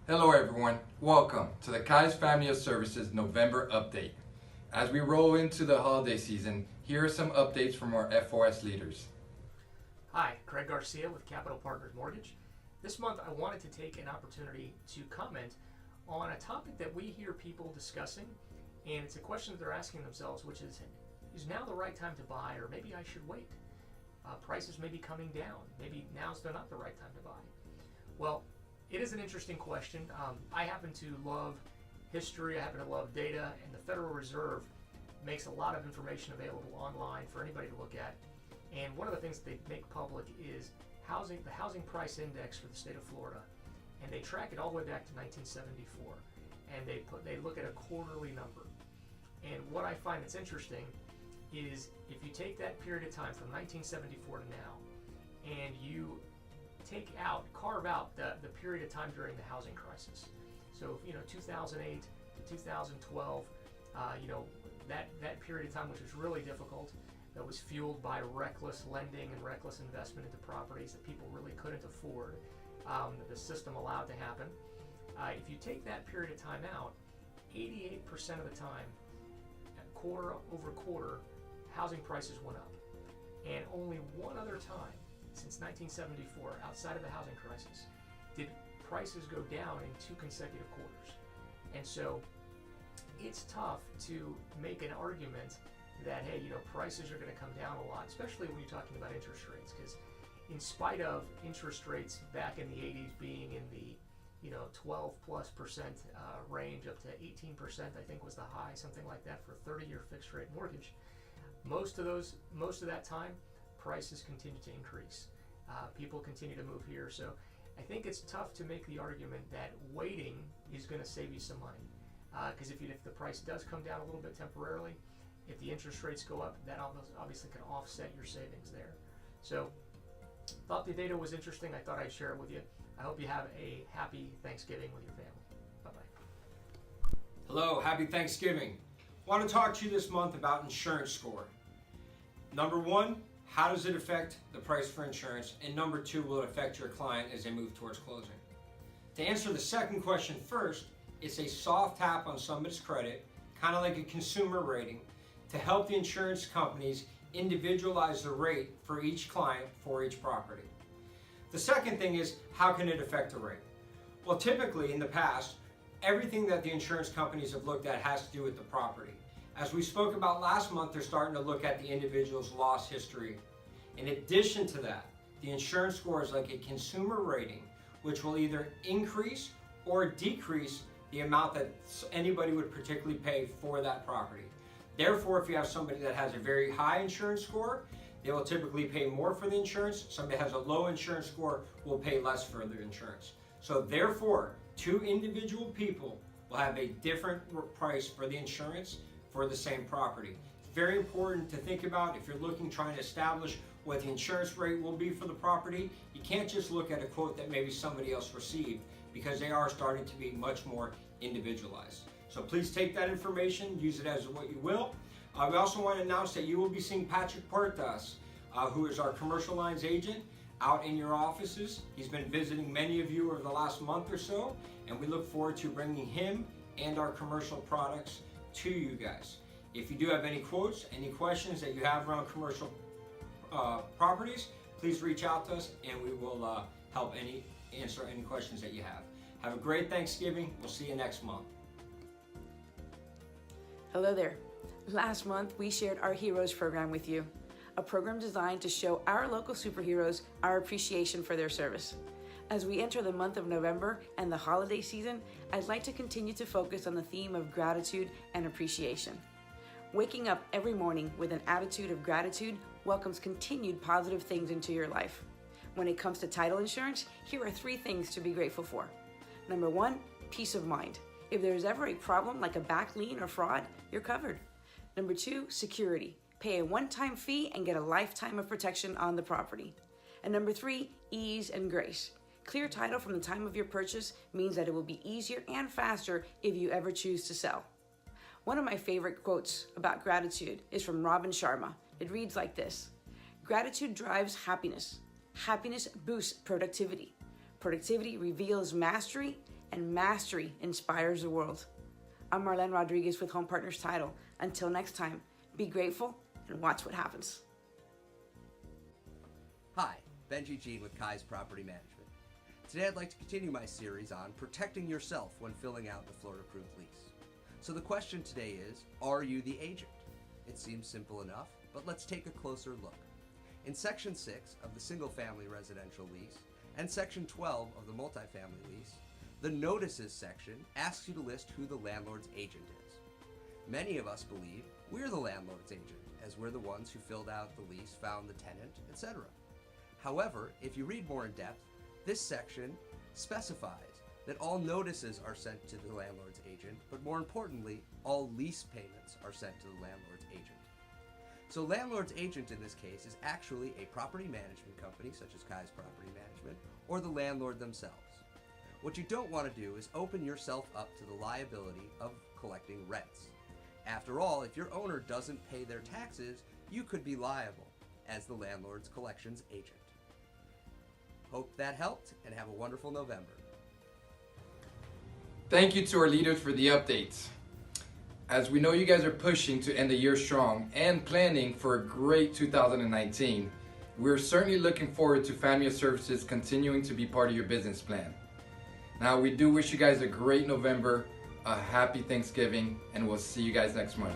Hello everyone, welcome to the Kai's Family of Services November update. As we roll into the holiday season, here are some updates from our FOS leaders. Hi, Craig Garcia with Capital Partners Mortgage. This month I wanted to take an opportunity to comment on a topic that we hear people discussing, and it's a question that they're asking themselves, which is now the right time to buy, or maybe I should wait? Prices may be coming down, maybe now's not the right time to buy. Well, it is an interesting question. I happen to love history, I happen to love data, and the Federal Reserve makes a lot of information available online for anybody to look at. And one of the things that they make public is the housing price index for the state of Florida, and they track it all the way back to 1974. And they look at a quarterly number. And what I find that's interesting is if you take that period of time from 1974 to now, and you carve out the period of time during the housing crisis. So 2008 to 2012, that period of time, which was really difficult, that was fueled by reckless lending and reckless investment into properties that people really couldn't afford, that the system allowed to happen. If you take that period of time out, 88% of the time, quarter over quarter, housing prices went up. And only one other time since 1974, outside of the housing crisis, did prices go down in 2 consecutive quarters. And so it's tough to make an argument that, hey, prices are going to come down a lot, especially when you're talking about interest rates, because in spite of interest rates back in the 80s being in the 12+% range, up to 18%, I think was the high, something like that for a 30-year fixed rate mortgage. Most of that time, prices continue to increase. People continue to move here. So I think it's tough to make the argument that waiting is going to save you some money. Because if the price does come down a little bit temporarily, if the interest rates go up, that obviously can offset your savings there. So thought the data was interesting. I thought I'd share it with you. I hope you have a happy Thanksgiving with your family. Bye-bye. Hello, happy Thanksgiving. I want to talk to you this month about insurance score. Number one, how does it affect the price for insurance? And number two, will it affect your client as they move towards closing? To answer the second question first, it's a soft tap on somebody's credit, kind of like a consumer rating, to help the insurance companies individualize the rate for each client for each property. The second thing is, how can it affect the rate? Well, typically in the past, everything that the insurance companies have looked at has to do with the property. As we spoke about last month, they're starting to look at the individual's loss history. In addition to that, the insurance score is like a consumer rating, which will either increase or decrease the amount that anybody would particularly pay for that property. Therefore, if you have somebody that has a very high insurance score, they will typically pay more for the insurance. Somebody that has a low insurance score will pay less for their insurance. So therefore, 2 individual people will have a different price for the insurance for the same property. It's very important to think about if you're trying to establish what the insurance rate will be for the property. You can't just look at a quote that maybe somebody else received, because they are starting to be much more individualized. So please take that information, use it as what you will. We also want to announce that you will be seeing Patrick Puertas, who is our commercial lines agent, out in your offices. He's been visiting many of you over the last month or so, and we look forward to bringing him and our commercial products to you guys. If you do have any quotes, any questions that you have around commercial properties, please reach out to us and we will help answer any questions that you have. Have a great Thanksgiving. We'll see you next month. Hello there. Last month we shared our Heroes program with you, a program designed to show our local superheroes our appreciation for their service. As we enter the month of November and the holiday season, I'd like to continue to focus on the theme of gratitude and appreciation. Waking up every morning with an attitude of gratitude welcomes continued positive things into your life. When it comes to title insurance, here are 3 things to be grateful for. Number 1, peace of mind. If there's ever a problem like a back lien or fraud, you're covered. Number 2, security. Pay a one-time fee and get a lifetime of protection on the property. And number 3, ease and grace. Clear title from the time of your purchase means that it will be easier and faster if you ever choose to sell. One of my favorite quotes about gratitude is from Robin Sharma. It reads like this: "Gratitude drives happiness. Happiness boosts productivity. Productivity reveals mastery, and mastery inspires the world. I'm Marlene Rodriguez with Home Partners Title. Until next time, be grateful and watch what happens. Hi, Benji Jean with Kai's Property Management. Today I'd like to continue my series on protecting yourself when filling out the Florida-approved lease. So the question today is, are you the agent? It seems simple enough, but let's take a closer look. In Section 6 of the single-family residential lease and Section 12 of the multifamily lease, the Notices section asks you to list who the landlord's agent is. Many of us believe we're the landlord's agent, as we're the ones who filled out the lease, found the tenant, etc. However, if you read more in depth, this section specifies that all notices are sent to the landlord's agent, but more importantly, all lease payments are sent to the landlord's agent. So landlord's agent in this case is actually a property management company, such as Kai's Property Management, or the landlord themselves. What you don't want to do is open yourself up to the liability of collecting rents. After all, if your owner doesn't pay their taxes, you could be liable as the landlord's collections agent. Hope that helped, and have a wonderful November. Thank you to our leaders for the updates. As we know you guys are pushing to end the year strong and planning for a great 2019, we're certainly looking forward to Family Services continuing to be part of your business plan. Now, we do wish you guys a great November, a happy Thanksgiving, and we'll see you guys next month.